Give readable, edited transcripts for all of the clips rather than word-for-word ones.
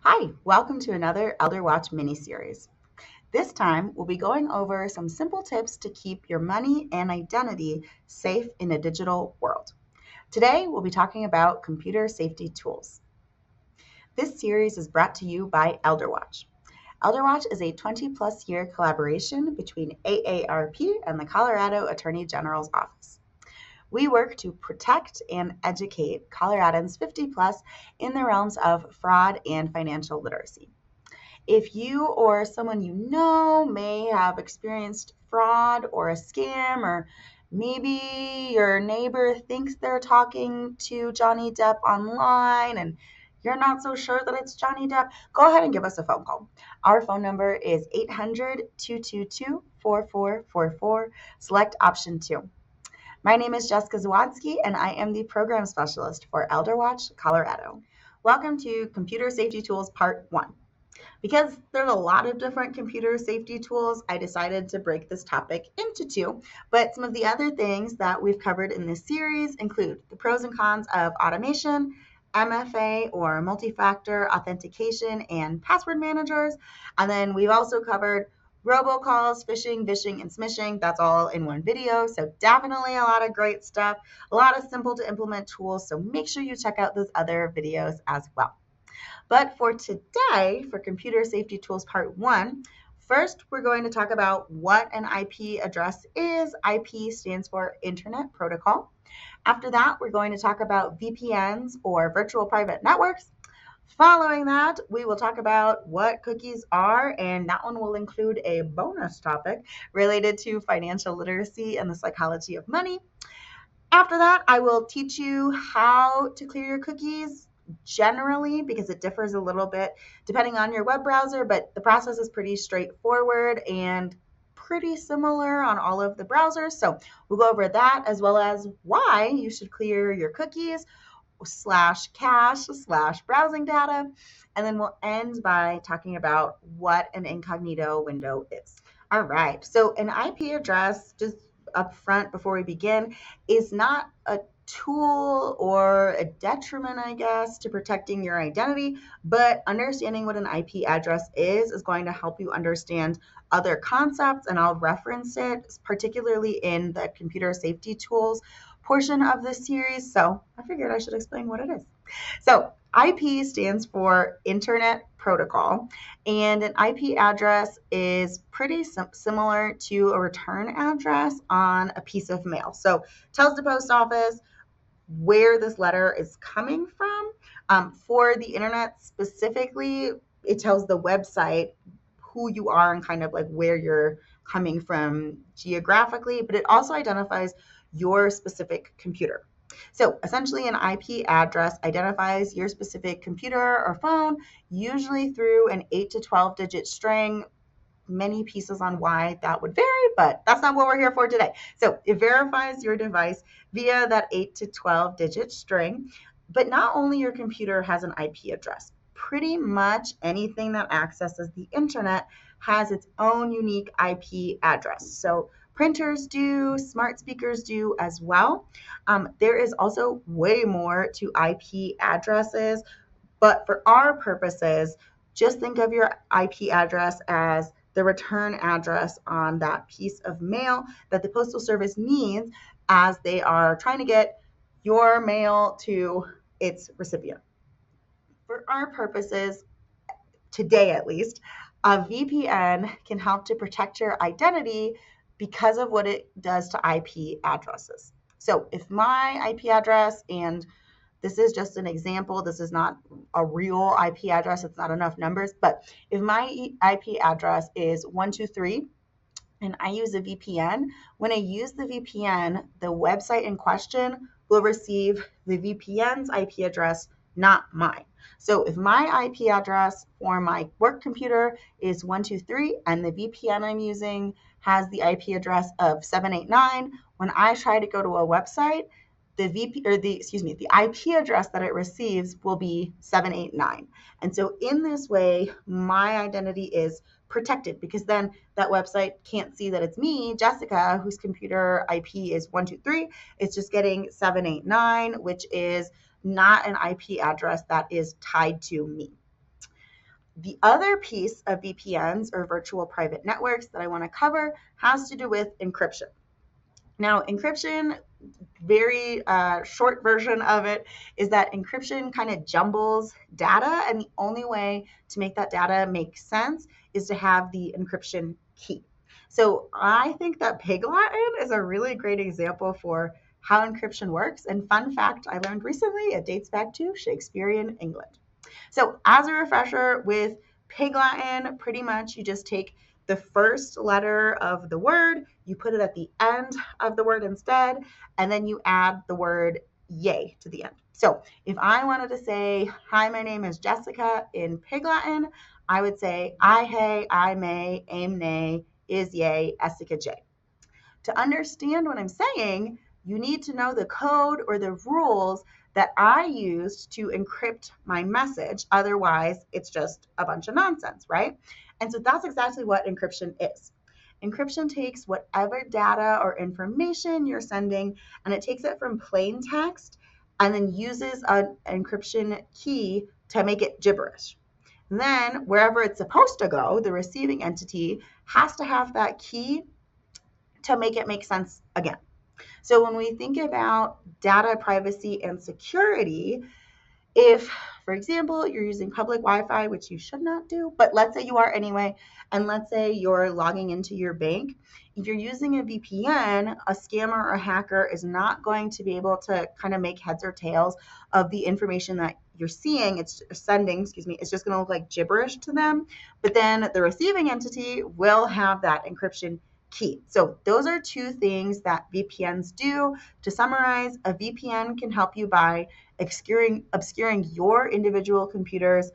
Hi, welcome to another ElderWatch mini-series. This time, we'll be going over some simple tips to keep your money and identity safe in a digital world. Today, we'll be talking about computer safety tools. This series is brought to you by ElderWatch. ElderWatch is a 20-plus year collaboration between AARP and the Colorado Attorney General's Office. We work to protect and educate Coloradans 50 plus in the realms of fraud and financial literacy. If you or someone you know may have experienced fraud or a scam, or maybe your neighbor thinks they're talking to Johnny Depp online and you're not so sure that it's Johnny Depp, go ahead and give us a phone call. Our phone number is 800-222-4444. Select option 2. My name is Jessica Zawadsky, and I am the Program Specialist for ElderWatch Colorado. Welcome to Computer Safety Tools Part 1. Because there's a lot of different computer safety tools, I decided to break this topic into 2. But some of the other things that we've covered in this series include the pros and cons of automation, MFA or multi-factor authentication, and password managers. And then we've also covered robocalls, phishing, vishing, and smishing. That's all in one video. So definitely a lot of great stuff, a lot of simple to implement tools. So make sure you check out those other videos as well. But for today, for Computer Safety Tools Part 1, first we're going to talk about what an IP address is. IP stands for Internet Protocol. After that, we're going to talk about VPNs or virtual private networks. Following that, we will talk about what cookies are, and that one will include a bonus topic related to financial literacy and the psychology of money. After that, I will teach you how to clear your cookies generally, because it differs a little bit depending on your web browser, but the process is pretty straightforward and pretty similar on all of the browsers. So we'll go over that as well as why you should clear your cookies slash cache slash browsing data. And then we'll end by talking about what an incognito window is. All right, so an IP address, just up front before we begin, is not a tool or a detriment, I guess, to protecting your identity, but understanding what an IP address is going to help you understand other concepts, and I'll reference it particularly in the computer safety tools portion of this series, so I figured I should explain what it is. So IP stands for Internet Protocol, and an IP address is pretty similar to a return address on a piece of mail. So it tells the post office where this letter is coming from. For the internet specifically, it tells the website who you are and kind of like where you're coming from geographically, but it also identifies your specific computer. So essentially, an IP address identifies your specific computer or phone, usually through an 8 to 12 digit string. Many pieces on why that would vary, but that's not what we're here for today. So it verifies your device via that 8 to 12 digit string. But not only your computer has an IP address, pretty much anything that accesses the internet has its own unique IP address. So printers do, smart speakers do as well. There is also way more to IP addresses, but for our purposes, just think of your IP address as the return address on that piece of mail that the Postal Service needs as they are trying to get your mail to its recipient. For our purposes, today at least, a VPN can help to protect your identity because of what it does to IP addresses. So if my IP address, and this is just an example, this is not a real IP address, it's not enough numbers, but if my IP address is 123 and I use a VPN, when I use the VPN, the website in question will receive the VPN's IP address, not mine. So if my IP address for my work computer is 123 and the VPN I'm using has the IP address of 789, when I try to go to a website, the IP address that it receives will be 789. And so in this way, my identity is protected, because then that website can't see that it's me, Jessica, whose computer IP is 123. It's just getting 789, which is not an IP address that is tied to me. The other piece of VPNs, or virtual private networks, that I want to cover has to do with encryption. Now, encryption, very short version of it, is that encryption kind of jumbles data, and the only way to make that data make sense is to have the encryption key. So I think that Pig Latin is a really great example for how encryption works. And fun fact I learned recently, it dates back to Shakespearean England. So as a refresher, with Pig Latin, pretty much you just take the first letter of the word, you put it at the end of the word instead, and then you add the word yay to the end. So if I wanted to say, hi, my name is Jessica in Pig Latin, I would say, I hey, I may, aim nay, is yay, Essica J. To understand what I'm saying, you need to know the code or the rules that I used to encrypt my message. Otherwise, it's just a bunch of nonsense, right? And so that's exactly what encryption is. Encryption takes whatever data or information you're sending, and it takes it from plain text and then uses an encryption key to make it gibberish. Then wherever it's supposed to go, the receiving entity has to have that key to make it make sense again. So when we think about data privacy and security, if, for example, you're using public Wi-Fi, which you should not do, but let's say you are anyway, and let's say you're logging into your bank, if you're using a VPN, a scammer or a hacker is not going to be able to kind of make heads or tails of the information that you're seeing, it's sending, it's just going to look like gibberish to them. But then the receiving entity will have that encryption key. So those are two things that VPNs do. To summarize, a VPN can help you by obscuring your individual computer's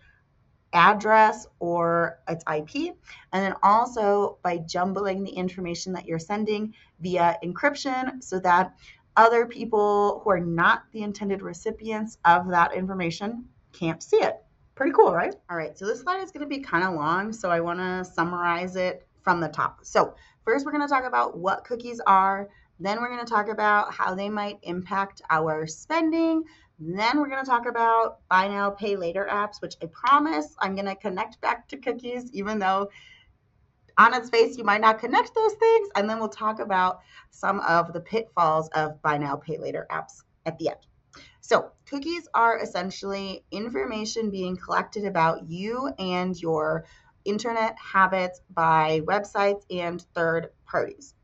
address or its IP, and then also by jumbling the information that you're sending via encryption so that other people who are not the intended recipients of that information can't see it. Pretty cool, right? All right, so this slide is going to be kind of long, so I want to summarize it from the top. So first, we're going to talk about what cookies are. Then we're going to talk about how they might impact our spending. Then we're going to talk about buy now, pay later apps, which I promise I'm going to connect back to cookies, even though on its face you might not connect those things. And then we'll talk about some of the pitfalls of buy now, pay later apps at the end. So cookies are essentially information being collected about you and your internet habits by websites and third parties.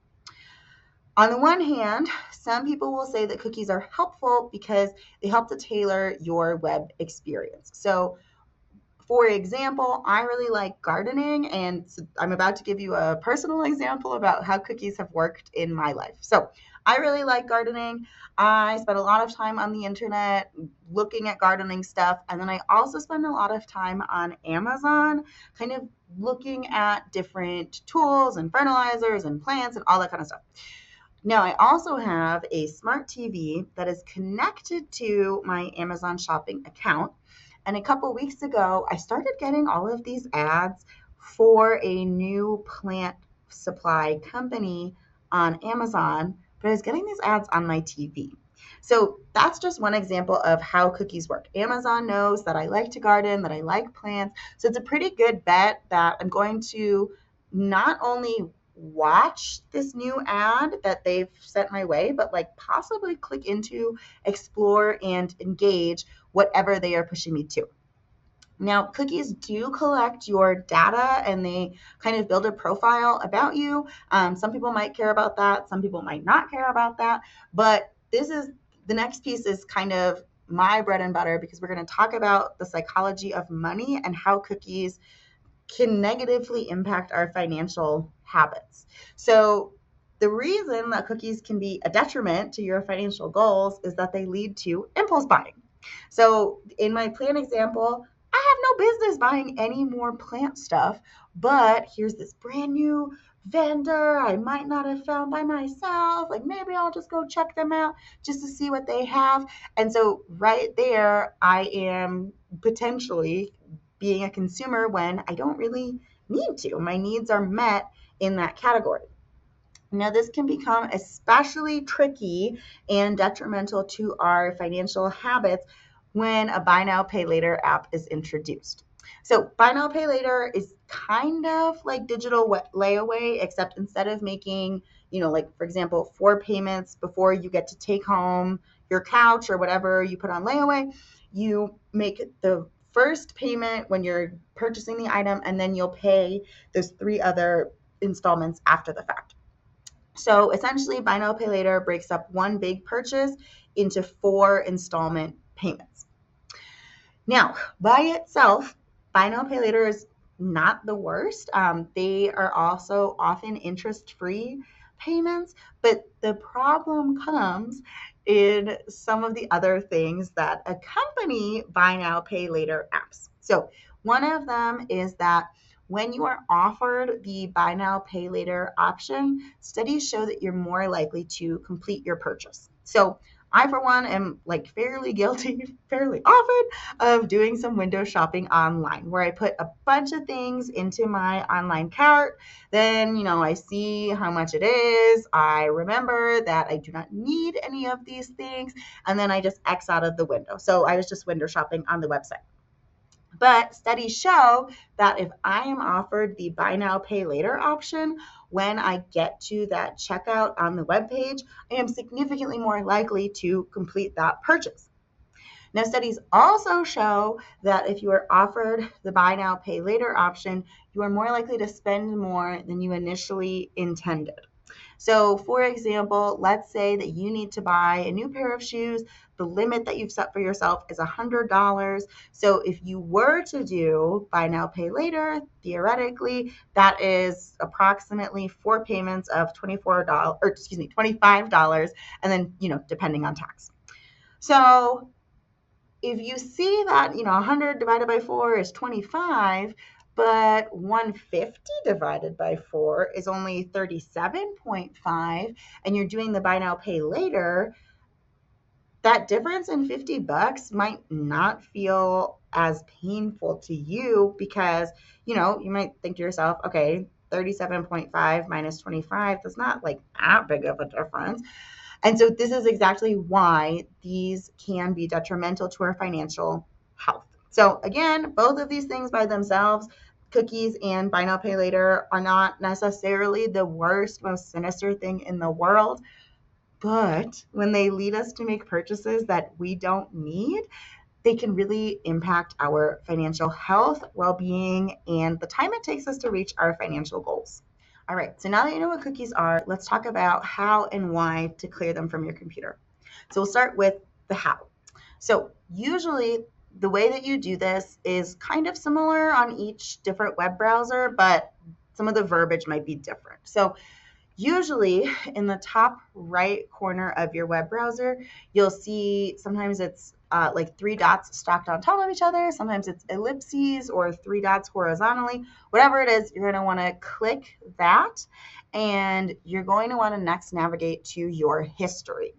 On the one hand, some people will say that cookies are helpful because they help to tailor your web experience. So, for example, I really like gardening, and I'm about to give you a personal example about how cookies have worked in my life. So, I really like gardening. I spend a lot of time on the internet looking at gardening stuff, and then I also spend a lot of time on Amazon, kind of looking at different tools and fertilizers and plants and all that kind of stuff. Now, I also have a smart TV that is connected to my Amazon shopping account. And a couple weeks ago, I started getting all of these ads for a new plant supply company on Amazon, but I was getting these ads on my TV. So that's just one example of how cookies work. Amazon knows that I like to garden, that I like plants. So it's a pretty good bet that I'm going to not only watch this new ad that they've sent my way, but like possibly click into, explore, and engage whatever they are pushing me to. Now, cookies do collect your data and they kind of build a profile about you. Some people might care about that. Some people might not care about that. But the next piece is kind of my bread and butter, because we're going to talk about the psychology of money and how cookies can negatively impact our financial habits. So the reason that cookies can be a detriment to your financial goals is that they lead to impulse buying. So in my plant example, I have no business buying any more plant stuff, but here's this brand new vendor I might not have found by myself. Like, maybe I'll just go check them out just to see what they have. And so right there, I am potentially being a consumer when I don't really need to. My needs are met in that category. Now, this can become especially tricky and detrimental to our financial habits when a buy now, pay later app is introduced. So buy now, pay later is kind of like digital layaway, except instead of making, like for example, 4 payments before you get to take home your couch or whatever you put on layaway, you make the first payment when you're purchasing the item, and then you'll pay those 3 other installments after the fact. So essentially, buy now, pay later breaks up one big purchase into 4 installment payments. Now, by itself, buy now, pay later is not the worst. They are also often interest-free payments, but the problem comes in some of the other things that accompany buy now, pay later apps. So one of them is that when you are offered the buy now, pay later option, studies show that you're more likely to complete your purchase. So I, for one, am fairly guilty fairly often of doing some window shopping online, where I put a bunch of things into my online cart. Then, I see how much it is. I remember that I do not need any of these things. And then I just X out of the window. So I was just window shopping on the website. But studies show that if I am offered the buy now, pay later option, when I get to that checkout on the webpage, I am significantly more likely to complete that purchase. Now, studies also show that if you are offered the buy now, pay later option, you are more likely to spend more than you initially intended. So, for example, let's say that you need to buy a new pair of shoes. The limit that you've set for yourself is $100. So if you were to do buy now, pay later, theoretically, that is approximately 4 payments of $25, and then, depending on tax. So if you see that, 100 divided by 4 is 25, but 150 divided by 4 is only 37.5, and you're doing the buy now, pay later, that difference in $50 might not feel as painful to you because, you might think to yourself, okay, 37.5 minus 25, that's not that big of a difference. And so this is exactly why these can be detrimental to our financial health. So again, both of these things by themselves, cookies and buy now, pay later, are not necessarily the worst, most sinister thing in the world. But when they lead us to make purchases that we don't need, they can really impact our financial health, well-being, and the time it takes us to reach our financial goals. All right, so now that you know what cookies are, let's talk about how and why to clear them from your computer. So we'll start with the how. So usually the way that you do this is kind of similar on each different web browser, but some of the verbiage might be different. So usually in the top right corner of your web browser, you'll see sometimes it's 3 dots stacked on top of each other. Sometimes it's ellipses or 3 dots horizontally. Whatever it is, you're going to want to click that, and you're going to want to next navigate to your history.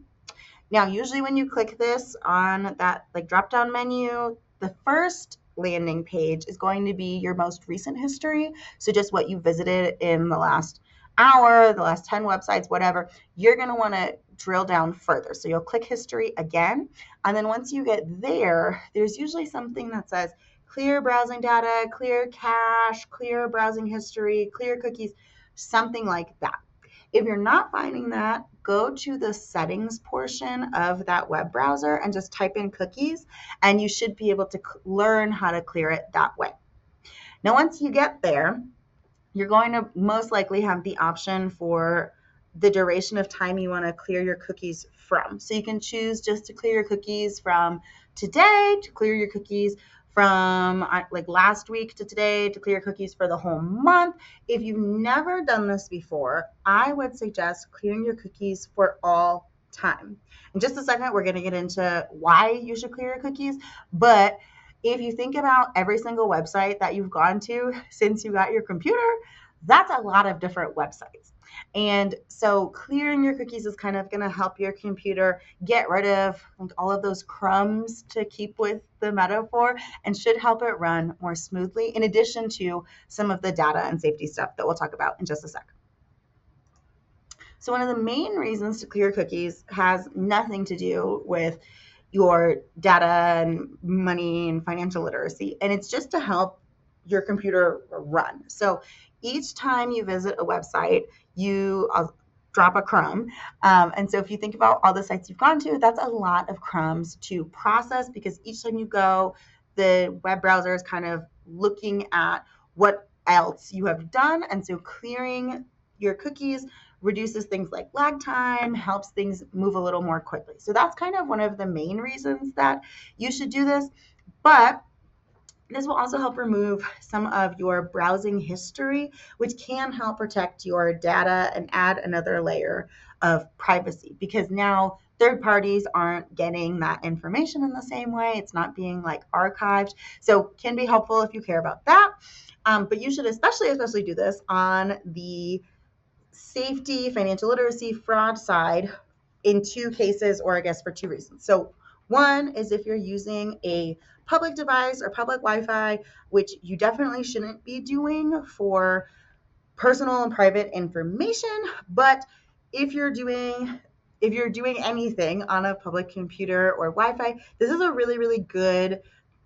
Now, usually when you click this on that drop-down menu, the first landing page is going to be your most recent history. So just what you visited in the last hour, the last 10 websites, whatever. You're going to want to drill down further. So you'll click history again. And then once you get there, there's usually something that says clear browsing data, clear cache, clear browsing history, clear cookies, something like that. If you're not finding that, go to the settings portion of that web browser and just type in cookies, and you should be able to learn how to clear it that way. Now, once you get there, you're going to most likely have the option for the duration of time you want to clear your cookies from. So you can choose just to clear your cookies from today, to clear your cookies from last week to today, to clear cookies for the whole month. If you've never done this before, I would suggest clearing your cookies for all time. In just a second, we're going to get into why you should clear your cookies, but if you think about every single website that you've gone to since you got your computer, that's a lot of different websites. And so clearing your cookies is kind of going to help your computer get rid of all of those crumbs, to keep with the metaphor, and should help it run more smoothly, in addition to some of the data and safety stuff that we'll talk about in just a sec. So one of the main reasons to clear cookies has nothing to do with your data and money and financial literacy, and it's just to help your computer run. So each time you visit a website, I'll drop a crumb. And so if you think about all the sites you've gone to, that's a lot of crumbs to process, because each time you go, the web browser is kind of looking at what else you have done. And so clearing your cookies reduces things like lag time, helps things move a little more quickly. So that's kind of one of the main reasons that you should do this. But this will also help remove some of your browsing history, which can help protect your data and add another layer of privacy, because now third parties aren't getting that information in the same way. It's not being like archived. So can be helpful if you care about that. But you should especially do this on the safety, financial literacy, fraud side in two cases, or I guess for two reasons. So one is if you're using a public device or public Wi-Fi, which you definitely shouldn't be doing for personal and private information. But if you're doing anything on a public computer or Wi-Fi, this is a really, really good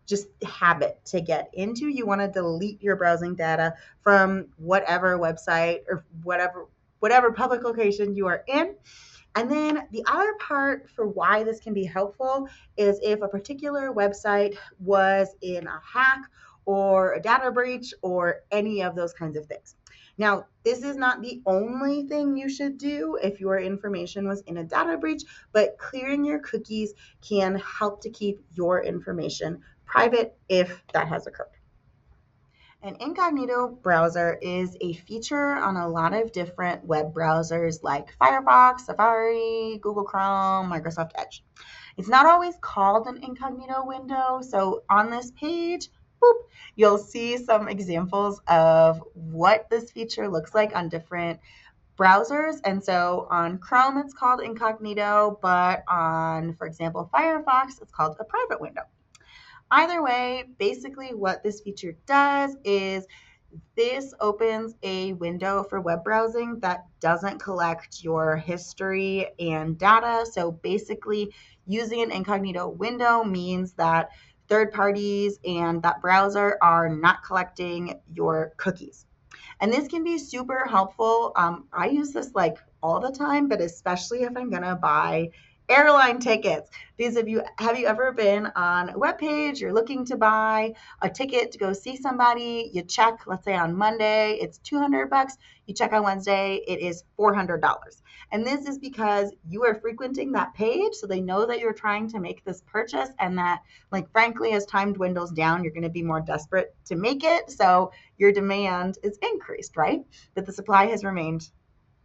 just habit to get into. You want to delete your browsing data from whatever website or whatever public location you are in. And then the other part for why this can be helpful is if a particular website was in a hack or a data breach or any of those kinds of things. Now, this is not the only thing you should do if your information was in a data breach, but clearing your cookies can help to keep your information private if that has occurred. An incognito browser is a feature on a lot of different web browsers like Firefox, Safari, Google Chrome, Microsoft Edge. It's not always called an incognito window. So on this page, you'll see some examples of what this feature looks like on different browsers. And so on Chrome, it's called incognito, but on, for example, Firefox, it's called a private window. Either way, basically what this feature does is this opens a window for web browsing that doesn't collect your history and data. So basically, using an incognito window means that third parties and that browser are not collecting your cookies. And this can be super helpful. I use this like all the time, but especially if I'm going to buy airline tickets. Because have you ever been on a web page, you're looking to buy a ticket to go see somebody, you check, let's say on Monday, it's $200, you check on Wednesday, it is $400. And this is because you are frequenting that page, so they know that you're trying to make this purchase, and that, like, frankly, as time dwindles down, you're going to be more desperate to make it, so your demand is increased, right? But the supply has remained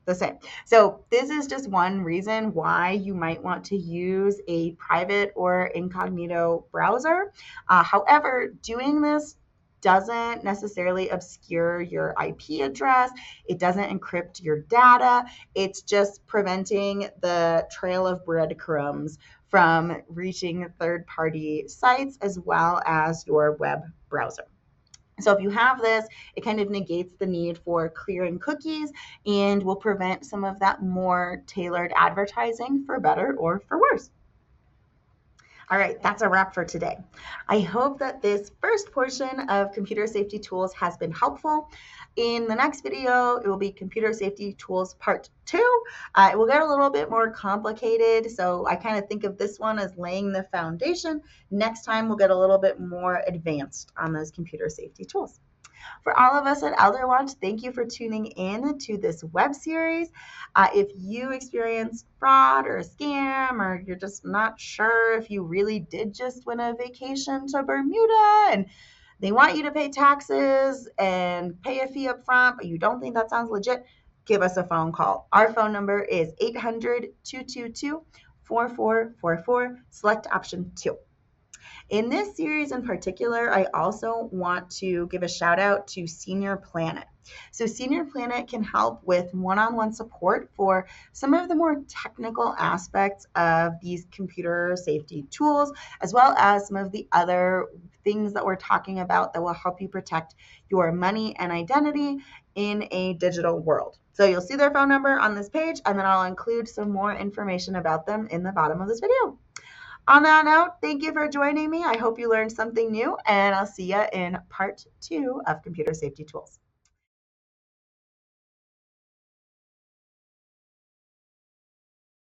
the same. So this is just one reason why you might want to use a private or incognito browser. However, doing this doesn't necessarily obscure your IP address. It doesn't encrypt your data. It's just preventing the trail of breadcrumbs from reaching third-party sites as well as your web browser. So if you have this, it kind of negates the need for clearing cookies and will prevent some of that more tailored advertising, for better or for worse. All right, that's a wrap for today. I hope that this first portion of computer safety tools has been helpful. In the next video, it will be computer safety tools part 2. It will get a little bit more complicated, so I kind of think of this one as laying the foundation. Next time, we'll get a little bit more advanced on those computer safety tools. For all of us at ElderWatch, thank you for tuning in to this web series. If you experienced fraud or a scam, or you're just not sure if you really did just win a vacation to Bermuda and they want you to pay taxes and pay a fee up front, but you don't think that sounds legit, give us a phone call. Our phone number is 800-222-4444, select option 2. In this series in particular, I also want to give a shout out to Senior Planet. So Senior Planet can help with one-on-one support for some of the more technical aspects of these computer safety tools, as well as some of the other things that we're talking about that will help you protect your money and identity in a digital world. So you'll see their phone number on this page, and then I'll include some more information about them in the bottom of this video. On that note, thank you for joining me. I hope you learned something new, and I'll see you in part 2 of Computer Safety Tools.